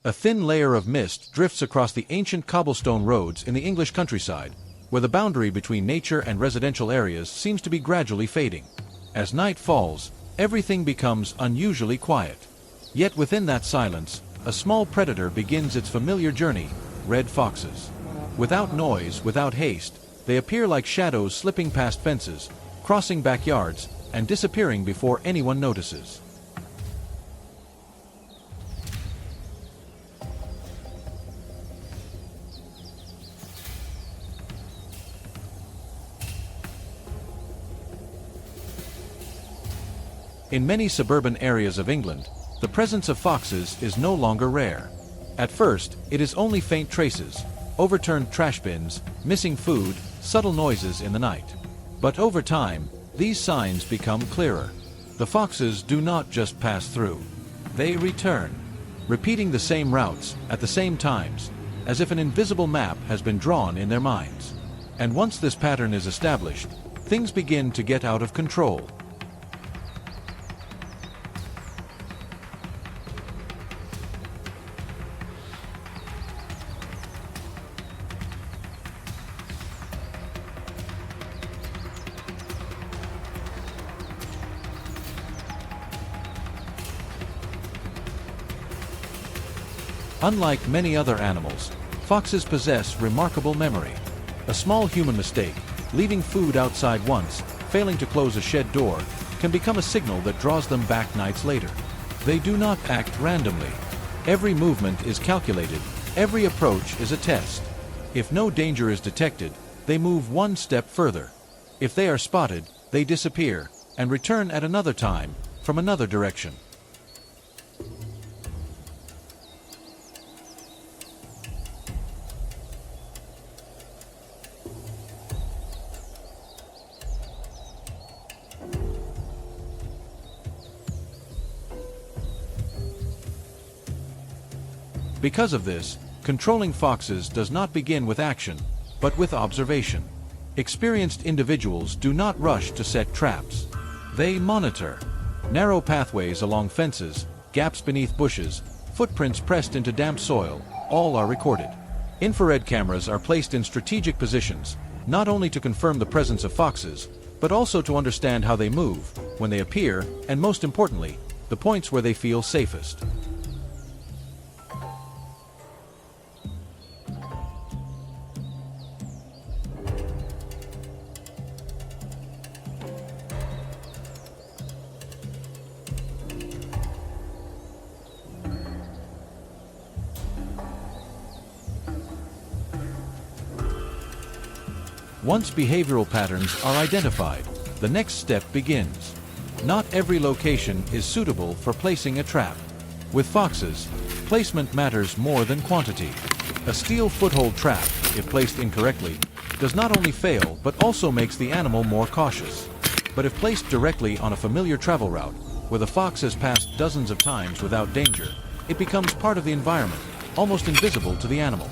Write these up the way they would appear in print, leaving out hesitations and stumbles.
A thin layer of mist drifts across the ancient cobblestone roads in the English countryside, where the boundary between nature and residential areas seems to be gradually fading. As night falls, everything becomes unusually quiet. Yet within that silence, a small predator begins its familiar journey: red foxes. Without noise, without haste, they appear like shadows slipping past fences, crossing backyards, and disappearing before anyone notices. In many suburban areas of England, the presence of foxes is no longer rare. At first, it is only faint traces: overturned trash bins, missing food, subtle noises in the night. But over time, these signs become clearer. The foxes do not just pass through. They return, repeating the same routes, at the same times, as if an invisible map has been drawn in their minds. And once this pattern is established, things begin to get out of control. Unlike many other animals, foxes possess remarkable memory. A small human mistake, leaving food outside once, failing to close a shed door, can become a signal that draws them back nights later. They do not act randomly. Every movement is calculated, every approach is a test. If no danger is detected, they move one step further. If they are spotted, they disappear, and return at another time, from another direction. Because of this, controlling foxes does not begin with action, but with observation. Experienced individuals do not rush to set traps. They monitor. Narrow pathways along fences, gaps beneath bushes, footprints pressed into damp soil, all are recorded. Infrared cameras are placed in strategic positions, not only to confirm the presence of foxes, but also to understand how they move, when they appear, and most importantly, the points where they feel safest. Once behavioral patterns are identified, the next step begins. Not every location is suitable for placing a trap. With foxes, placement matters more than quantity. A steel foothold trap, if placed incorrectly, does not only fail but also makes the animal more cautious. But if placed directly on a familiar travel route, where the fox has passed dozens of times without danger, it becomes part of the environment, almost invisible to the animal.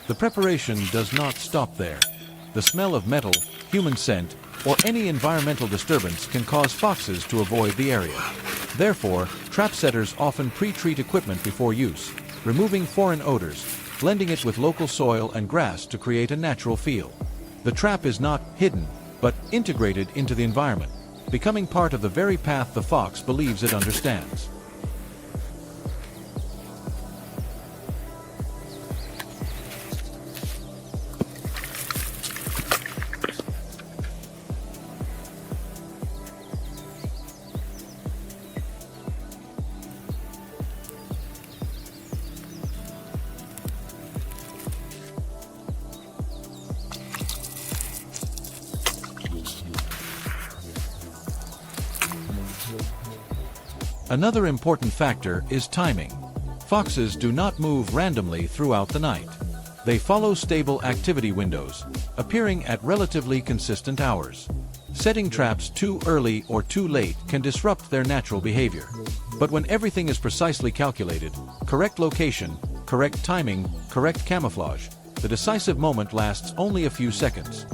The preparation does not stop there. The smell of metal, human scent, or any environmental disturbance can cause foxes to avoid the area. Therefore, trap setters often pre-treat equipment before use, removing foreign odors, blending it with local soil and grass to create a natural feel. The trap is not hidden, but integrated into the environment, becoming part of the very path the fox believes it understands. Another important factor is timing. Foxes do not move randomly throughout the night. They follow stable activity windows, appearing at relatively consistent hours. Setting traps too early or too late can disrupt their natural behavior. But when everything is precisely calculated, correct location, correct timing, correct camouflage, the decisive moment lasts only a few seconds.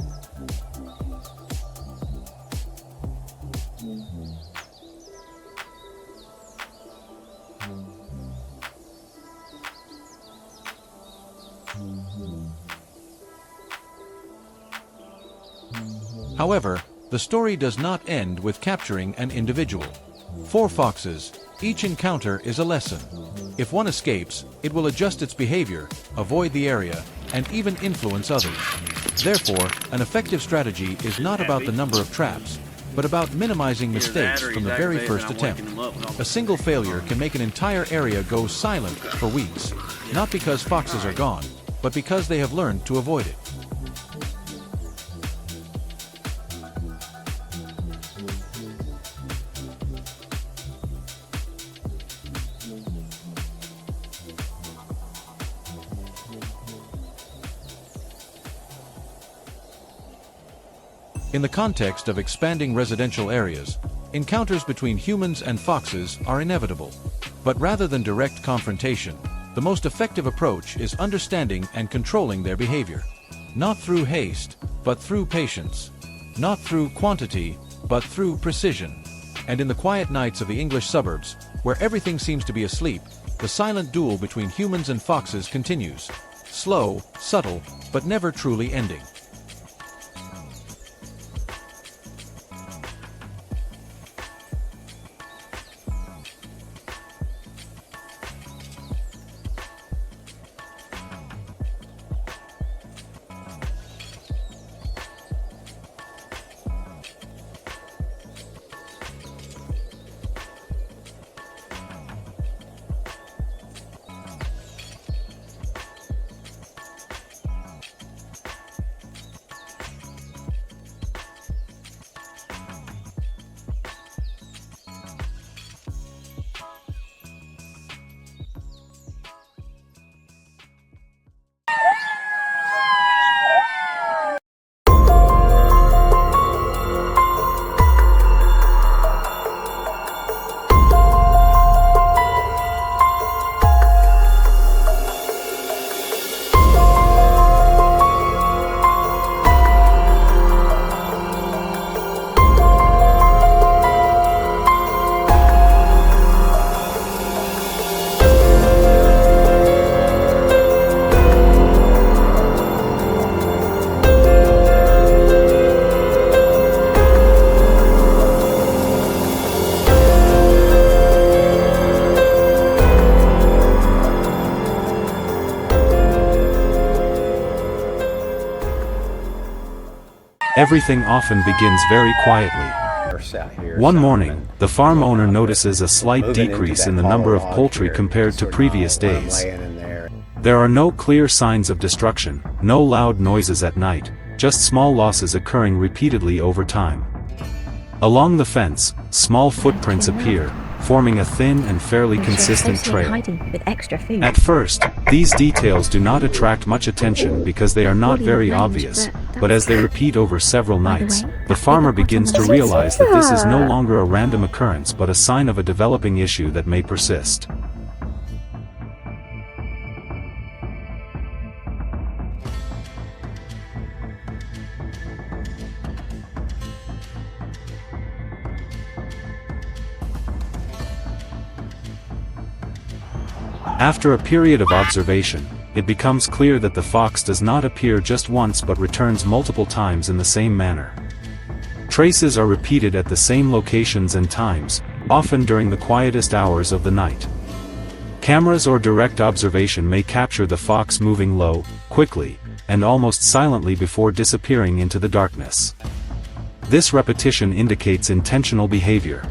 However, the story does not end with capturing an individual. For foxes, each encounter is a lesson. If one escapes, it will adjust its behavior, avoid the area, and even influence others. Therefore, an effective strategy is not about the number of traps, but about minimizing mistakes from the very first attempt. A single failure can make an entire area go silent for weeks, not because foxes are gone, but because they have learned to avoid it. In the context of expanding residential areas, encounters between humans and foxes are inevitable. But rather than direct confrontation, the most effective approach is understanding and controlling their behavior. Not through haste, but through patience. Not through quantity, but through precision. And in the quiet nights of the English suburbs, where everything seems to be asleep, the silent duel between humans and foxes continues. Slow, subtle, but never truly ending. Everything often begins very quietly. One morning, the farm owner notices a slight decrease in the number of poultry compared to previous days. There are no clear signs of destruction, no loud noises at night, just small losses occurring repeatedly over time. Along the fence, small footprints appear, forming a thin and fairly consistent trail. At first, these details do not attract much attention because they are not very obvious, but as they repeat over several nights, the farmer begins to realize that this is no longer a random occurrence but a sign of a developing issue that may persist. After a period of observation, it becomes clear that the fox does not appear just once but returns multiple times in the same manner. Traces are repeated at the same locations and times, often during the quietest hours of the night. Cameras or direct observation may capture the fox moving low, quickly, and almost silently before disappearing into the darkness. This repetition indicates intentional behavior.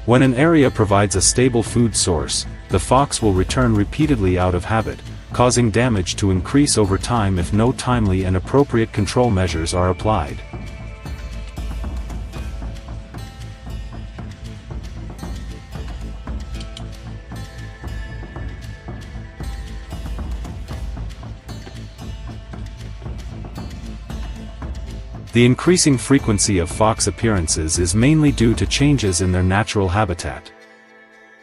When an area provides a stable food source, the fox will return repeatedly out of habit, causing damage to increase over time if no timely and appropriate control measures are applied. The increasing frequency of fox appearances is mainly due to changes in their natural habitat.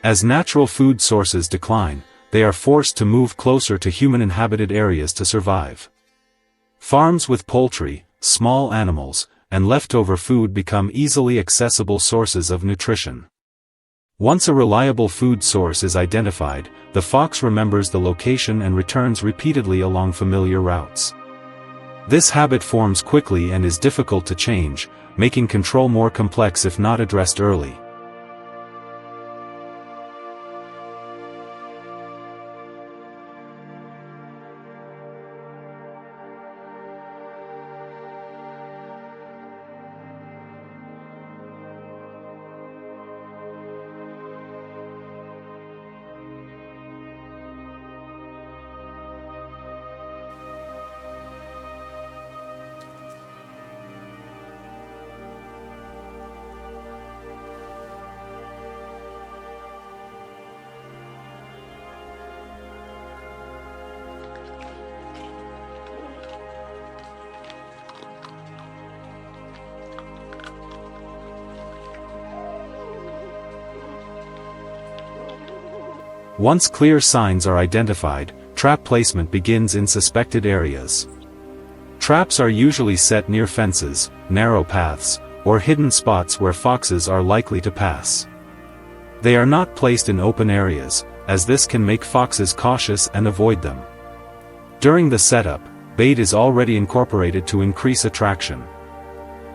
As natural food sources decline, they are forced to move closer to human-inhabited areas to survive. Farms with poultry, small animals, and leftover food become easily accessible sources of nutrition. Once a reliable food source is identified, the fox remembers the location and returns repeatedly along familiar routes. This habit forms quickly and is difficult to change, making control more complex if not addressed early. Once clear signs are identified, trap placement begins in suspected areas. Traps are usually set near fences, narrow paths, or hidden spots where foxes are likely to pass. They are not placed in open areas, as this can make foxes cautious and avoid them. During the setup, bait is already incorporated to increase attraction.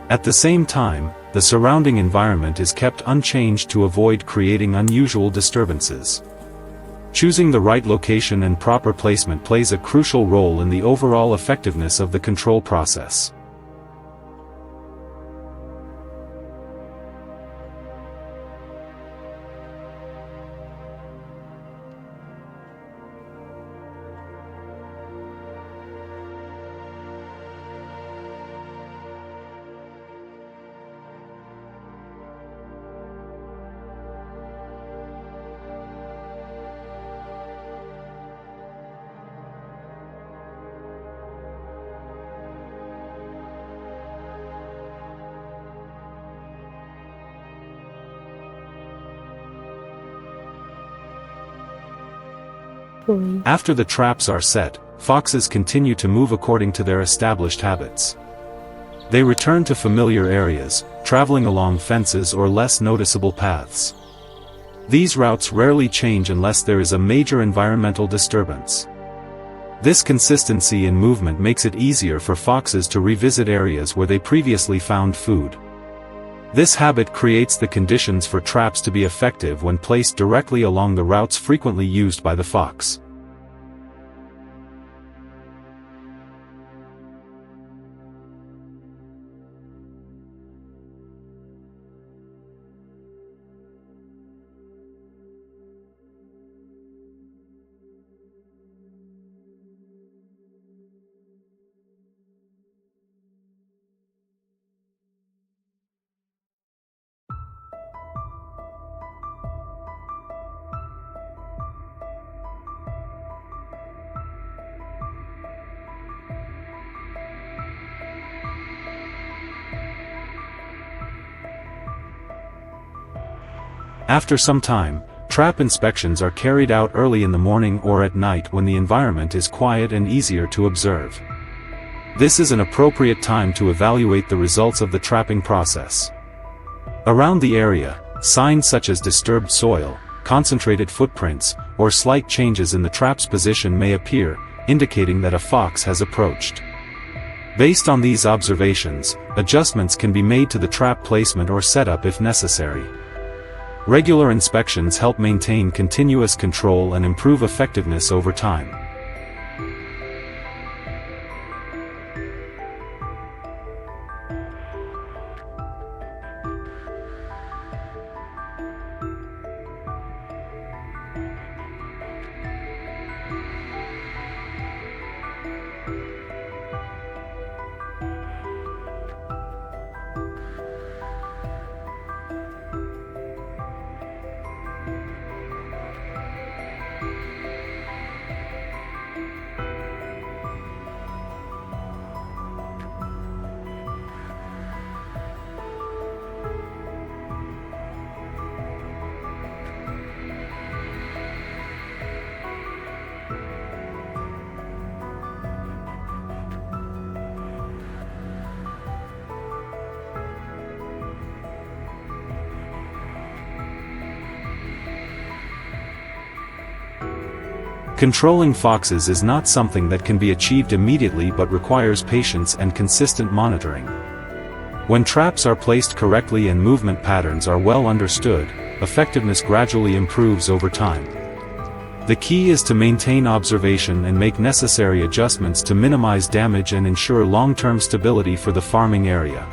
At the same time, the surrounding environment is kept unchanged to avoid creating unusual disturbances. Choosing the right location and proper placement plays a crucial role in the overall effectiveness of the control process. After the traps are set, foxes continue to move according to their established habits. They return to familiar areas, traveling along fences or less noticeable paths. These routes rarely change unless there is a major environmental disturbance. This consistency in movement makes it easier for foxes to revisit areas where they previously found food. This habit creates the conditions for traps to be effective when placed directly along the routes frequently used by the fox. After some time, trap inspections are carried out early in the morning or at night when the environment is quiet and easier to observe. This is an appropriate time to evaluate the results of the trapping process. Around the area, signs such as disturbed soil, concentrated footprints, or slight changes in the trap's position may appear, indicating that a fox has approached. Based on these observations, adjustments can be made to the trap placement or setup if necessary. Regular inspections help maintain continuous control and improve effectiveness over time. Controlling foxes is not something that can be achieved immediately but requires patience and consistent monitoring. When traps are placed correctly and movement patterns are well understood, effectiveness gradually improves over time. The key is to maintain observation and make necessary adjustments to minimize damage and ensure long-term stability for the farming area.